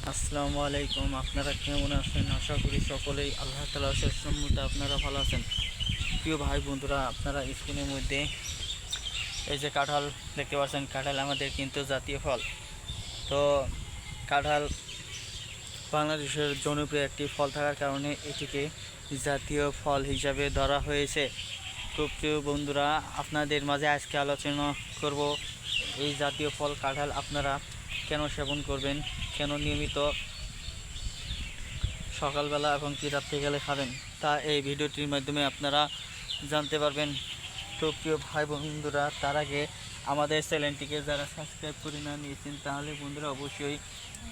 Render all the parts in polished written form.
আসসালামু আলাইকুম। আপনারা কেমন আছেন? আশা করি সকলেই আল্লাহ তাআলার অশেষ রহমতে আপনারা ভালো আছেন। প্রিয় ভাই বন্ধুরা, আপনারা স্ক্রিনের মধ্যে এই যে কাঁঠাল দেখতে পাচ্ছেন। কাঁঠাল আমাদের কিন্তু জাতীয় ফল। তো কাঁঠাল বাংলাদেশের জনপ্রিয় একটি ফল থাকার কারণে এটিকে জাতীয় ফল হিসাবে ধরা হয়েছে। তো প্রিয় বন্ধুরা, আপনাদের মাঝে আজকে আলোচনা করব এই জাতীয় ফল কাঁঠাল আপনারা কেন সেবন করবেন, কেন নিয়মিত সকালবেলা এবং কি রাত্রিকালে খাবেন, তা এই ভিডিওটির মাধ্যমে আপনারা জানতে পারবেন। তো প্রিয় ভাই বন্ধুরা, তার আগে আমাদের চ্যানেলটিকে যারা সাবস্ক্রাইব করে না নিয়েছেন, তাহলে বন্ধুরা অবশ্যই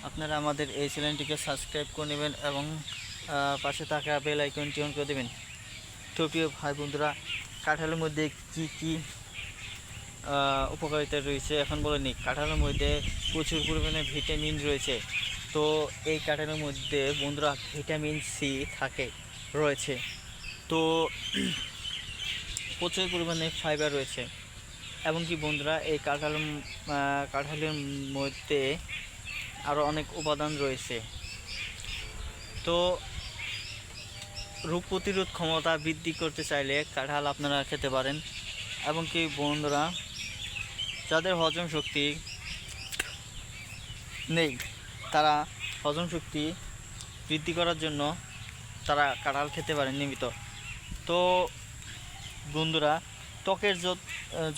আপনারা আমাদের এই চ্যানেলটিকে সাবস্ক্রাইব করে নেবেন এবং পাশে থাকা বেল আইকনটি অন করে দেবেন। তো প্রিয় ভাই বন্ধুরা, কাঁঠালের মধ্যে কি কি উপকারিতা রয়েছে এখন বলে নিই। কাঁঠালের মধ্যে প্রচুর পরিমাণে ভিটামিন রয়েছে। তো এই কাঁঠালের মধ্যে বন্ধুরা ভিটামিন সি রয়েছে। তো প্রচুর পরিমাণে ফাইবার রয়েছে। এবং কি বন্ধুরা, এই কাঁঠালের মধ্যে আরও অনেক উপাদান রয়েছে। তো রোগ প্রতিরোধ ক্ষমতা বৃদ্ধি করতে চাইলে কাঁঠাল আপনারা খেতে পারেন। এবং কি বন্ধুরা, যাদের হজম শক্তি নেই, তারা হজম শক্তি বৃদ্ধি করার জন্য তারা কাঁঠাল খেতে পারেন নিয়মিত। তো বন্ধুরা, ত্বকের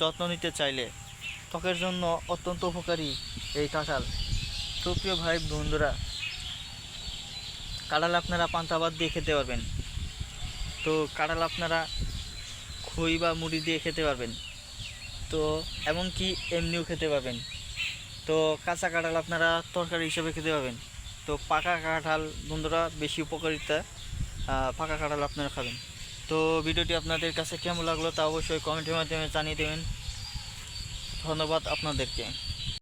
যত্ন নিতে চাইলে ত্বকের জন্য অত্যন্ত উপকারী এই কাঁঠাল। তো প্রিয় ভাই বন্ধুরা, কাঁঠাল আপনারা পান্তা ভাত দিয়ে খেতে পারবেন। তো কাঁঠাল আপনারা খই বা মুড়ি দিয়ে খেতে পারবেন। তো এমনকি এমনিও খেতে পারবেন। তো কাঁচা কাঁঠাল আপনারা তরকারি হিসেবে খেতে পারবেন। তো পাকা কাঁঠাল বন্ধুরা বেশি উপকারিতা, পাকা কাঁঠাল আপনারা খাবেন। তো ভিডিওটি আপনাদের কাছে কেমন লাগলো তা অবশ্যই কমেন্টের মাধ্যমে জানিয়ে দেবেন। ধন্যবাদ আপনাদেরকে।